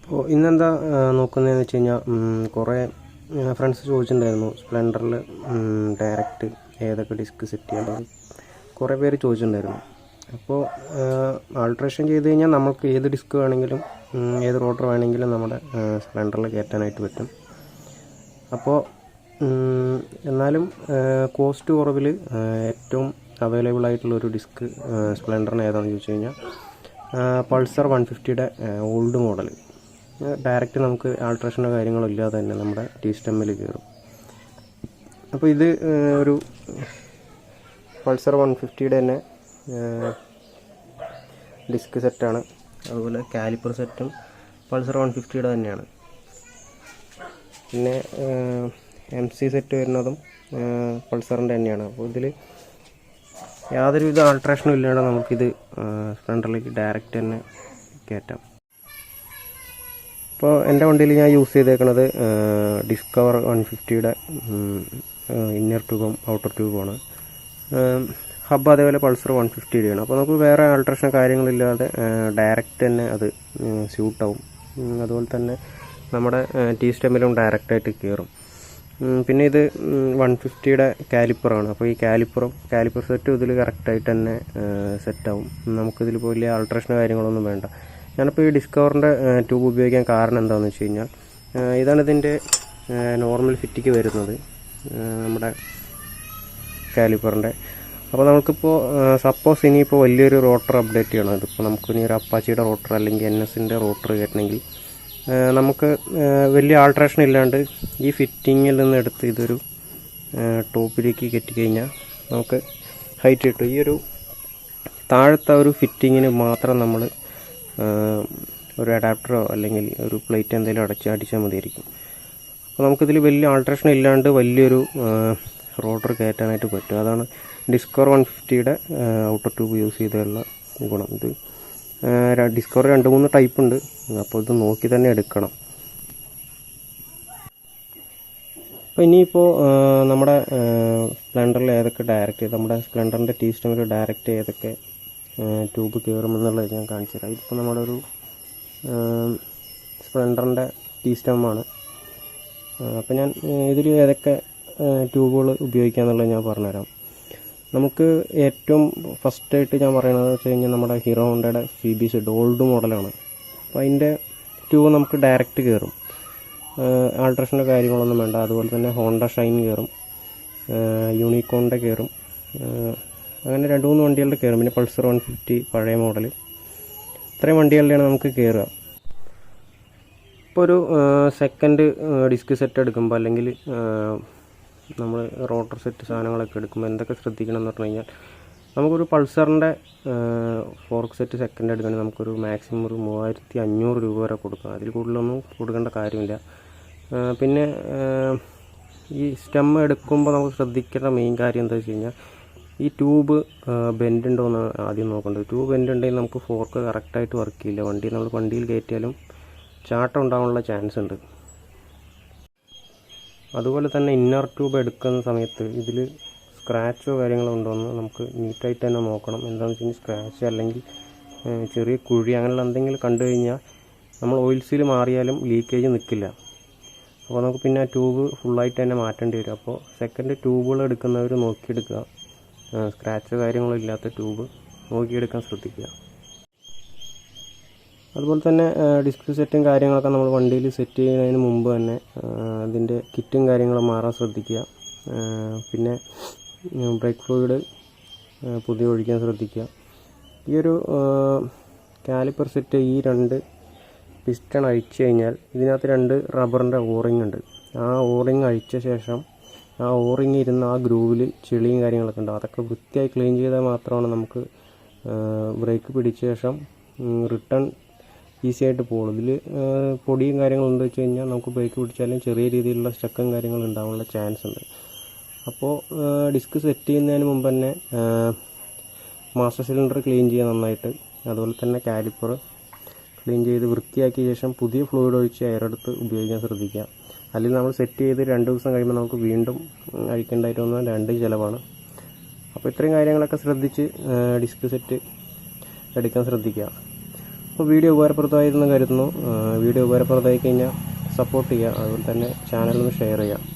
അപ്പോൾ ഇന്നെന്താ നോക്കുന്നതെന്ന് വെച്ച് കഴിഞ്ഞാൽ കുറേ ഫ്രണ്ട്സ് ചോദിച്ചിട്ടുണ്ടായിരുന്നു സ്പ്ലെൻഡറിൽ ഡയറക്റ്റ് ഏതൊക്കെ ഡിസ്ക് സെറ്റ് ചെയ്യാൻ കുറേ പേര് ചോദിച്ചിട്ടുണ്ടായിരുന്നു. അപ്പോൾ ആൾട്രേഷൻ ചെയ്ത് കഴിഞ്ഞാൽ നമുക്ക് ഏത് ഡിസ്ക് വേണമെങ്കിലും ഏത് റോട്ടർ വേണമെങ്കിലും നമ്മുടെ സ്പ്ലെൻഡറിൽ കയറ്റാനായിട്ട് പറ്റും. അപ്പോൾ എന്നാലും കോസ്റ്റ് കുറവിൽ ഏറ്റവും അവൈലബിൾ ആയിട്ടുള്ളൊരു ഡിസ്ക് സ്പ്ലെൻഡറിന് ഏതാണെന്ന് ചോദിച്ചു കഴിഞ്ഞാൽ പൾസർ 150യുടെ ഓൾഡ് മോഡൽ ഡയറക്റ്റ് നമുക്ക് ആൾട്രേഷനോ കാര്യങ്ങളോ ഇല്ലാതെ തന്നെ നമ്മുടെ ടി സ്റ്റെമ്മിൽ കയറും. അപ്പോൾ ഇത് ഒരു പൾസർ 150യുടെ തന്നെ ഡിസ്ക് സെറ്റാണ്. അതുപോലെ കാലിപ്പർ സെറ്റും പൾസർ 150യുടെ തന്നെയാണ്. പിന്നെ MC സെറ്റ് വരുന്നതും പൾസറിൻ്റെ തന്നെയാണ്. അപ്പോൾ ഇതിൽ യാതൊരുവിധ ആൾട്രേഷനും ഇല്ലാതെ നമുക്കിത് സ്പ്ലെൻഡറിലേക്ക് ഡയറക്റ്റ് തന്നെ കയറ്റാം. ഇപ്പോൾ എൻ്റെ വണ്ടിയിൽ ഞാൻ യൂസ് ചെയ്തേക്കുന്നത് ഡിസ്കവർ 150യുടെ ഇന്നർ ട്യൂബും ഔട്ടർ ട്യൂബുമാണ്. ഹബ്ബ് അതേപോലെ പൾസർ 150യുടെയാണ്. അപ്പോൾ നമുക്ക് വേറെ ആൾട്രേഷൻ കാര്യങ്ങളില്ലാതെ ഡയറക്റ്റ് തന്നെ അത് സ്യൂട്ടാവും. അതുപോലെ തന്നെ നമ്മുടെ ടി സ്റ്റെമ്മിലും ഡയറക്റ്റായിട്ട് കയറും. പിന്നെ ഇത് 150യുടെ കാലിപ്പറാണ്. അപ്പോൾ ഈ കാലിപ്പർ സെറ്റും ഇതിൽ കറക്റ്റായിട്ട് തന്നെ സെറ്റാവും. നമുക്കിതിൽ വലിയ ആൾട്രേഷനോ കാര്യങ്ങളൊന്നും വേണ്ട. ഞാനിപ്പോൾ ഈ ഡിസ്കവറിൻ്റെ ട്യൂബ് ഉപയോഗിക്കാൻ കാരണം എന്താണെന്ന് വെച്ച് കഴിഞ്ഞാൽ ഇതാണ് ഇതിൻ്റെ നോർമൽ ഫിറ്റിക്ക് വരുന്നത് നമ്മുടെ കാലിപ്പറിൻ്റെ. അപ്പോൾ നമുക്കിപ്പോൾ സപ്പോസ് ഇനിയിപ്പോൾ വലിയൊരു റോട്ടർ അപ്ഡേറ്റ് ചെയ്യണം. ഇതിപ്പോൾ നമുക്ക് ഇനി ഒരു അപ്പാച്ചിയുടെ റോട്ടർ അല്ലെങ്കിൽ NSൻ്റെ റോട്ടർ കയറ്റണമെങ്കിൽ നമുക്ക് വലിയ ആൾട്രേഷൻ ഇല്ലാണ്ട് ഈ ഫിറ്റിങ്ങിൽ നിന്ന് എടുത്ത് ഇതൊരു ടോപ്പിലേക്ക് കെട്ടിക്കഴിഞ്ഞാൽ നമുക്ക് ഹൈറ്റ് കിട്ടും. ഈ ഒരു താഴത്തെ ഒരു ഫിറ്റിങ്ങിന് മാത്രം നമ്മൾ ഒരു അഡാപ്റ്ററോ അല്ലെങ്കിൽ ഒരു പ്ലേറ്റ് എന്തെങ്കിലും അടിച്ചാൽ മതിയായിരിക്കും. അപ്പോൾ നമുക്കിതിൽ വലിയ ആൾട്രേഷൻ ഇല്ലാണ്ട് വലിയൊരു റോട്ടർ കയറ്റാനായിട്ട് പറ്റും. അതാണ് ഡിസ്കവർ 150യുടെ ഔട്ടർ ട്യൂബ് യൂസ് ചെയ്തുള്ള ഗുണം. ഇത് ഡിസ്കവർ 2-3 ടൈപ്പ് ഉണ്ട്. അപ്പോൾ ഇത് നോക്കി തന്നെ എടുക്കണം. അപ്പോൾ ഇനിയിപ്പോൾ നമ്മുടെ സ്പ്ലെൻഡറിൽ ഏതൊക്കെ ഡയറക്റ്റ് നമ്മുടെ സ്പ്ലെൻഡറിൻ്റെ ടി സ്റ്റെമ്മിൽ ഡയറക്റ്റ് ഏതൊക്കെ ട്യൂബ് കയറുമെന്നുള്ളത് ഞാൻ കാണിച്ചു തരാം. ഇതിപ്പോൾ നമ്മുടെ ഒരു സ്പ്ലെൻഡറിൻ്റെ ടി സ്റ്റെമ്മാണ്. അപ്പോൾ ഞാൻ ഇതിൽ ഏതൊക്കെ ട്യൂബുകൾ ഉപയോഗിക്കാമെന്നുള്ളത് ഞാൻ പറഞ്ഞുതരാം. നമുക്ക് ഏറ്റവും ഫസ്റ്റായിട്ട് ഞാൻ പറയണത് വെച്ച് കഴിഞ്ഞാൽ നമ്മുടെ ഹീറോ ഹോണ്ടയുടെ CBZ ഓൾഡ് മോഡലാണ്. അപ്പോൾ അതിൻ്റെ ട്യൂബ് നമുക്ക് ഡയറക്റ്റ് കയറും. ആൾട്രേഷൻ്റെ കാര്യങ്ങളൊന്നും വേണ്ട. അതുപോലെ തന്നെ ഹോണ്ട ഷൈൻ കയറും, യൂണിക്കോണിൻ്റെ കയറും. അങ്ങനെ 2-3 വണ്ടികളുടെ കയറും. പിന്നെ പൾസർ 150 പഴയ മോഡൽ, ഇത്രയും വണ്ടികളുടെയാണ് നമുക്ക് കയറുക. ഇപ്പോൾ ഒരു സെക്കൻഡ് ഡിസ്ക് സെറ്റ് എടുക്കുമ്പോൾ അല്ലെങ്കിൽ നമ്മൾ റോട്ടർ സെറ്റ് സാധനങ്ങളൊക്കെ എടുക്കുമ്പോൾ എന്തൊക്കെ ശ്രദ്ധിക്കണം എന്ന് പറഞ്ഞു കഴിഞ്ഞാൽ നമുക്കൊരു പൾസറിൻ്റെ ഫോർക്ക് സെറ്റ് സെക്കൻഡ് എടുക്കണമെങ്കിൽ നമുക്കൊരു മാക്സിമം ഒരു 3500 രൂപ വരെ കൊടുക്കാം. അതിൽ കൂടുതലൊന്നും കൊടുക്കേണ്ട കാര്യമില്ല. പിന്നെ ഈ സ്റ്റെം എടുക്കുമ്പോൾ നമുക്ക് ശ്രദ്ധിക്കേണ്ട മെയിൻ കാര്യം എന്താ വെച്ച് കഴിഞ്ഞാൽ ഈ ട്യൂബ് ബെൻഡ് ഉണ്ടോ എന്ന് ആദ്യം നോക്കേണ്ടത്. ട്യൂബ് ബെൻഡ് ഉണ്ടെങ്കിൽ നമുക്ക് ഫോർക്ക് കറക്റ്റായിട്ട് വർക്ക് ചെയ്യില്ല. നമ്മൾ വണ്ടിയിൽ കയറ്റിയാലും ചാട്ടം ഉണ്ടാകാനുള്ള ചാൻസ് ഉണ്ട്. അതുപോലെ തന്നെ ഇന്നർ ട്യൂബ് എടുക്കുന്ന സമയത്ത് ഇതിൽ സ്ക്രാച്ചോ കാര്യങ്ങളോ ഉണ്ടോയെന്ന് നമുക്ക് നീറ്റായിട്ട് തന്നെ നോക്കണം. എന്താണെന്ന് വെച്ച് കഴിഞ്ഞാൽ സ്ക്രാച്ച് അല്ലെങ്കിൽ ചെറിയ കുഴി അങ്ങനെയുള്ള എന്തെങ്കിലും കണ്ടു കഴിഞ്ഞാൽ നമ്മൾ ഓയിൽ സീൽ മാറിയാലും ലീക്കേജ് നിൽക്കില്ല. അപ്പോൾ നമുക്ക് പിന്നെ ആ ട്യൂബ് ഫുള്ളായിട്ട് തന്നെ മാറ്റേണ്ടി വരും. അപ്പോൾ സെക്കൻഡ് ട്യൂബുകൾ എടുക്കുന്നവർ നോക്കിയെടുക്കുക. സ്ക്രാച്ചോ കാര്യങ്ങളോ ഇല്ലാത്ത ട്യൂബ് നോക്കിയെടുക്കാൻ ശ്രദ്ധിക്കുക. അതുപോലെ തന്നെ ഡിസ്ക് സെറ്റും കാര്യങ്ങളൊക്കെ നമ്മൾ വണ്ടിയിൽ സെറ്റ് ചെയ്യുന്നതിന് മുമ്പ് തന്നെ അതിൻ്റെ കിറ്റും കാര്യങ്ങളും മാറാൻ ശ്രദ്ധിക്കുക. പിന്നെ ബ്രേക്ക് ഫ്ലൂയിഡ് പുതിയ ഒഴിക്കാൻ ശ്രദ്ധിക്കുക. ഈ ഒരു കാലിപ്പർ സെറ്റ് ഈ 2 പിസ്റ്റൺ അഴിച്ചു കഴിഞ്ഞാൽ ഇതിനകത്ത് 2 റബ്ബറിൻ്റെ ഓറിങ് ഉണ്ട്. ആ ഓറിങ് അഴിച്ച ശേഷം ആ ഓറിങ് ഇരുന്ന് ആ ഗ്രൂവിൽ ചെളിയും കാര്യങ്ങളൊക്കെ ഉണ്ട്. അതൊക്കെ വൃത്തിയായി ക്ലീൻ ചെയ്താൽ മാത്രമാണ് നമുക്ക് ബ്രേക്ക് പിടിച്ച ശേഷം റിട്ടേൺ ഈസി ആയിട്ട് പോകുള്ളൂ. ഇതിൽ പൊടിയും കാര്യങ്ങളുണ്ട് വെച്ച് കഴിഞ്ഞാൽ നമുക്ക് ബ്രേക്ക് പിടിച്ചാലും ചെറിയ രീതിയിലുള്ള സ്റ്റക്കും കാര്യങ്ങളും ഉണ്ടാകാനുള്ള ചാൻസ് ഉണ്ട്. അപ്പോൾ ഡിസ്ക് സെറ്റ് ചെയ്യുന്നതിന് മുമ്പ് തന്നെ മാസ്റ്റർ സിലിണ്ടർ ക്ലീൻ ചെയ്യുക നന്നായിട്ട്. അതുപോലെ തന്നെ കാലിപ്പർ ക്ലീൻ ചെയ്ത് വൃത്തിയാക്കിയ ശേഷം പുതിയ ഫ്ലൂയിഡ് ഒഴിച്ച് എയറെടുത്ത് ഉപയോഗിക്കാൻ ശ്രദ്ധിക്കുക. അല്ലെങ്കിൽ നമ്മൾ സെറ്റ് ചെയ്ത് 2 ദിവസം കഴിയുമ്പോൾ നമുക്ക് വീണ്ടും അഴിക്കേണ്ടതായിട്ട് വന്നാൽ 2 ചിലവാണ്. അപ്പോൾ ഇത്രയും കാര്യങ്ങളൊക്കെ ശ്രദ്ധിച്ച് ഡിസ്ക് സെറ്റ് എടുക്കാൻ ശ്രദ്ധിക്കുക. അപ്പോൾ വീഡിയോ ഉപകാരപ്രദമായിരുന്നെന്ന് കരുതുന്നു. വീഡിയോ ഉപകാരപ്രദമായി കഴിഞ്ഞാൽ സപ്പോർട്ട് ചെയ്യുക, അതുപോലെ തന്നെ ചാനലൊന്ന് ഷെയർ ചെയ്യുക.